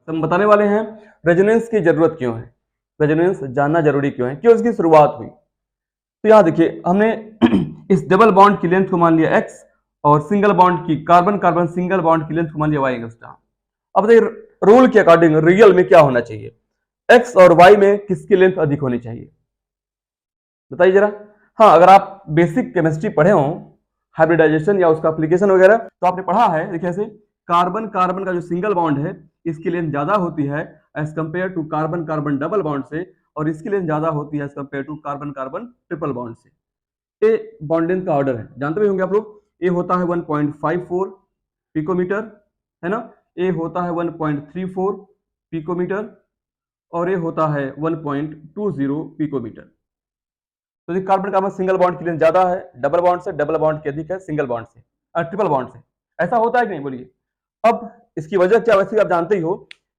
तो हम बताने वाले हैं रेजोनेंस की जरूरत क्यों है, रेजोनेंस जानना जरूरी क्यों है, क्यों इसकी शुरुआत हुई। तो यहां देखिए हमने इस डबल बॉन्ड की लेंथ को मान लिया x और सिंगल बॉन्ड की कार्बन कार्बन सिंगल बॉन्ड की लेंथ को मान लिया y एंगस्ट्रॉम। अब देखिए रूल के अकॉर्डिंग रियल में क्या होना चाहिए, x और y में किसकी लेंथ अधिक होनी चाहिए बताइए जरा। हाँ, अगर आप बेसिक केमिस्ट्री पढ़े हो, हाइब्रिडाइजेशन या उसका एप्लीकेशन वगैरह, तो आपने पढ़ा है। देखिए ऐसे कार्बन कार्बन का जो सिंगल बॉन्ड है इसकी लेंथ ज्यादा होती है as compare to carbon carbon double bond से, और इसकी लेंथ ज्यादा होती है as compare to carbon carbon triple bond से। ए बॉन्ड लेंथ का ऑर्डर है, जानते भी होंगे आप लोग। ए होता है 1.54 पिकोमीटर, है ना। ए होता है 1.34 पिकोमीटर और ए होता है 1.20 पिकोमीटर। तो कार्बन कार्बन सिंगल बॉन्ड की लेंथ ज्यादा है डबल बॉन्ड से, डबल बॉन्ड की अधिक है सिंगल बॉन्ड से, ट्रिपल बॉन्ड से। ऐसा होता है कि नहीं बोलिए। अब इसकी वजह क्या, वैसे आप जानते ही हो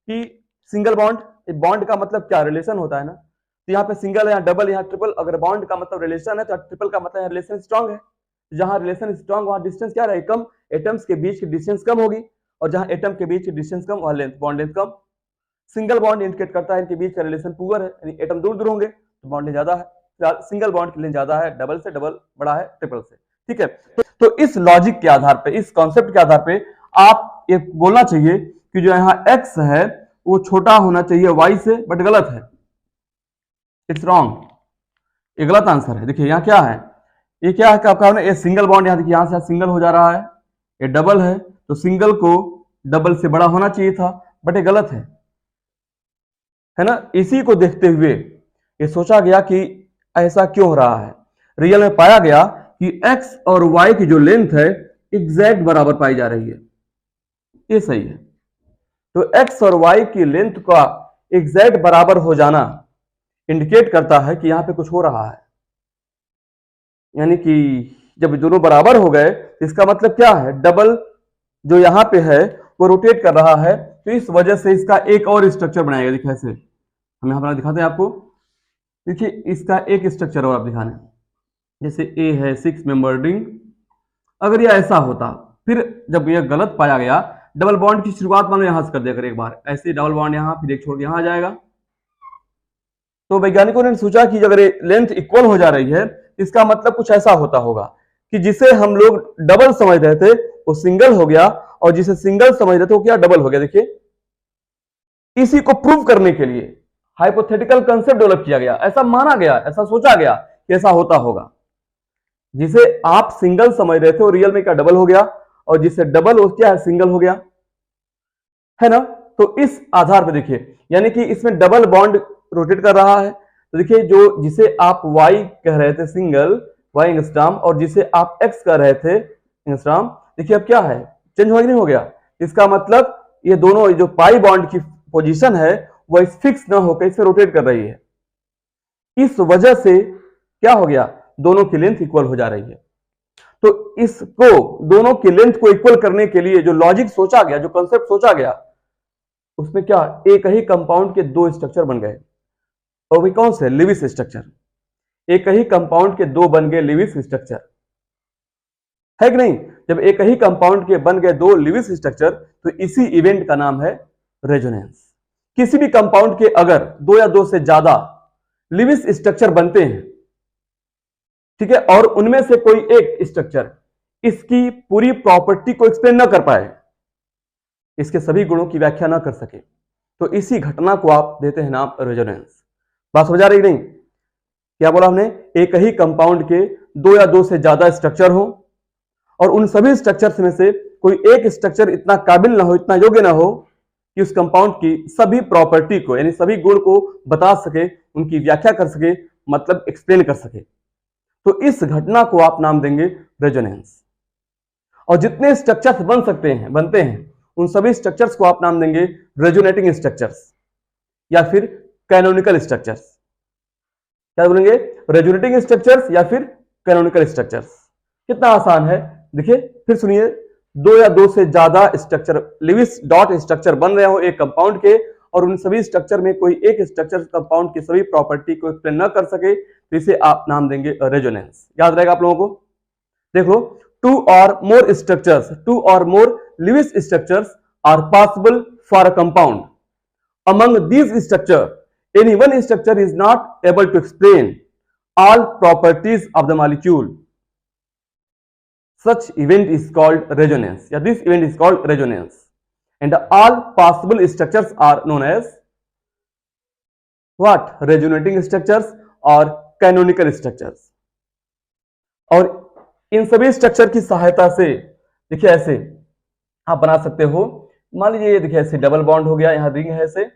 कि सिंगल बॉन्ड, बॉन्ड का मतलब क्या, रिलेशन होता है ना। तो यहाँ पे सिंगल है, यहाँ डबल, यहाँ ट्रिपल। अगर बॉन्ड का मतलब रिलेशन है तो ट्रिपल का मतलब रिलेशन स्ट्रांग है। जहां रिलेशन स्ट्रांग वहां डिस्टेंस क्या रहेगी, कम। एटम्स के बीच की डिस्टेंस कम होगी, और जहां एटम के बीच की डिस्टेंस कम वहां लेंथ, बॉन्ड लेंथ कम। सिंगल बॉन्ड इंडिकेट करता है इनके बीच का रिलेशन पुअर है, यानी एटम दूर दूर होंगे तो बॉन्ड ज्यादा है। सिंगल बॉन्ड की लेंथ ज्यादा है, डबल से डबल बड़ा है ट्रिपल से, ठीक है। तो इस लॉजिक के आधार पे, इस कॉन्सेप्ट के आधार पे आप ये बोलना चाहिए कि जो यहाँ x है वो छोटा होना चाहिए y से, बट गलत है, इट्स रॉन्ग, ये गलत आंसर है। देखिए यहाँ क्या है, ये क्या है कि आपका ये सिंगल बॉन्ड, यहाँ देखिए यहाँ से सिंगल हो जा रहा है, ये डबल है तो सिंगल को डबल से बड़ा होना चाहिए था, बट ये गलत है ना। इसी को देखते हुए ये सोचा गया कि ऐसा क्यों हो रहा है। रियल में पाया गया कि x और y की जो लेंथ है एग्जैक्ट बराबर पाई जा रही है, ये सही है। तो x और y की लेंथ का एग्जैक्ट बराबर हो जाना इंडिकेट करता है कि यहां पे कुछ हो रहा है, यानी कि जब दोनों बराबर हो गए इसका मतलब क्या है, डबल जो यहां पे है वो रोटेट कर रहा है, तो इस वजह से इसका एक और स्ट्रक्चर बनाएगा। देखिए ऐसे हम यहां पर दिखाते हैं आपको, देखिए इसका एक स्ट्रक्चर और आप दिखाने, जैसे ए है 6 मेंबर रिंग। अगर ये ऐसा होता, फिर जब ये गलत पाया गया, डबल बॉन्ड की शुरुआत मानो यहां से कर देकर एक बार, ऐसे डबल बॉन्ड यहां, फिर एक छोड़ के यहां आ जाएगा। तो वैज्ञानिकों ने सोचा कि अगर लेंथ इक्वल हो जा रही है इसका मतलब कुछ ऐसा होता होगा कि जिसे हम लोग डबल समझ रहे थे वो सिंगल हो गया, और जिसे सिंगल समझ रहे थे वो क्या, डबल हो गया। देखिए इसी को प्रूव करने के लिए हाइपोथेटिकल कंसेप्ट डेवलप किया गया, ऐसा माना गया, ऐसा सोचा गया कि ऐसा होता होगा। जिसे आप सिंगल समझ रहे थे वो रियल में क्या डबल हो गया, और जिसे डबल वो क्या है, सिंगल हो गया, है ना। तो इस आधार पर देखिए, यानी कि इसमें डबल बॉन्ड रोटेट कर रहा है। तो देखिए जो जिसे आप y कह रहे थे सिंगल, y एंगस्ट्रॉम, और जिसे आप x कह रहे थे एंगस्ट्रॉम, देखिए अब क्या है, चेंज हो नहीं हो गया। इसका मतलब ये दोनों जो पाई बॉन्ड की पोजीशन है वो इस फिक्स ना होकर इस पे रोटेट कर रही है। इस वजह से क्या हो गया, दोनों की लेंथ इक्वल हो जा रही है। तो इसको, दोनों की लेंथ को इक्वल करने के लिए जो लॉजिक सोचा गया, जो कंसेप्ट सोचा गया, उसमें क्या, एक ही कंपाउंड के दो स्ट्रक्चर बन गए, और वे कौन से, लिविस स्ट्रक्चर। एक ही कंपाउंड के दो बन गए लिविस स्ट्रक्चर, है कि नहीं। जब एक ही कंपाउंड के बन गए दो लिविस स्ट्रक्चर तो इसी इवेंट का नाम है रेजोनेंस। किसी भी कंपाउंड के अगर दो या दो से ज्यादा लिविस स्ट्रक्चर बनते हैं, ठीक है, और उनमें से कोई एक स्ट्रक्चर इसकी पूरी प्रॉपर्टी को एक्सप्लेन न कर पाए, इसके सभी गुणों की व्याख्या न कर सके, तो इसी घटना को आप देते हैं नाम रेजोनेंस। बात समझ आ रही नहीं, क्या बोला हमने, एक ही कंपाउंड के दो या दो से ज्यादा स्ट्रक्चर हो, और उन सभी स्ट्रक्चर्स में से कोई एक स्ट्रक्चर इतना काबिल ना हो, इतना योग्य ना हो कि उस कंपाउंड की सभी प्रॉपर्टी को, यानी सभी गुण को बता सके, उनकी व्याख्या कर सके, मतलब एक्सप्लेन कर सके। तो इस घटना को आप नाम देंगे रेजोनेंस। और जितने स्ट्रक्चर्स बन सकते हैं, बनते हैं, उन सभी स्ट्रक्चर्स को आप नाम देंगे रेजोनेटिंग स्ट्रक्चर्स या फिर कैनोनिकल स्ट्रक्चर्स। क्या बोलेंगे, रेजोनेटिंग स्ट्रक्चर्स या फिर कैनोनिकल स्ट्रक्चर्स। कितना आसान है, देखिए फिर सुनिए, दो या दो से ज्यादा स्ट्रक्चर, लिविस डॉट स्ट्रक्चर बन रहे हो एक कंपाउंड के, और उन सभी स्ट्रक्चर में कोई एक स्ट्रक्चर कंपाउंड की सभी प्रॉपर्टी को एक्सप्लेन न कर सके, तो इसे आप नाम देंगे रेजोनेंस। याद रहेगा आप लोगों को। देख लो, टू और more Lewis structures are possible for a compound, among these structure any one structure is not able to explain all properties of the molecule, such event is called resonance. Yeah, this event is called resonance. And all possible structures are known as what? Resonating structures or canonical structures. और इन सभी structure की सहायता से देखिए ऐसे आप बना सकते हो। मान लीजिए ये देखिए ऐसे डबल बॉन्ड हो गया, यहाँ रिंग है ऐसे,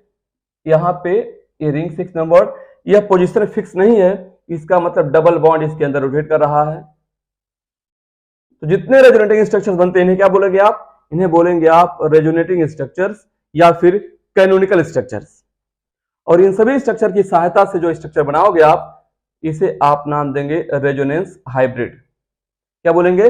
यहाँ पे ये रिंग 6 नंबर, यह पोजीशन फिक्स नहीं है, इसका मतलब डबल बॉन्ड इसके अंदर रोटेट कर रहा है। तो जितने रेजोनेटिंग स्ट्रक्चर्स बनते हैं इन्हें क्या बोलेंगे आप? इन्हें बोलेंगे आप रेजोनेटिंग स्ट्रक्चर्स या फिर कैनोनिकल स्ट्रक्चर्स। और इन सभी स्ट्रक्चर की सहायता से जो स्ट्रक्चर बनाओगे आप, इसे आप नाम देंगे रेजोनेंस हाइब्रिड। क्या बोलेंगे?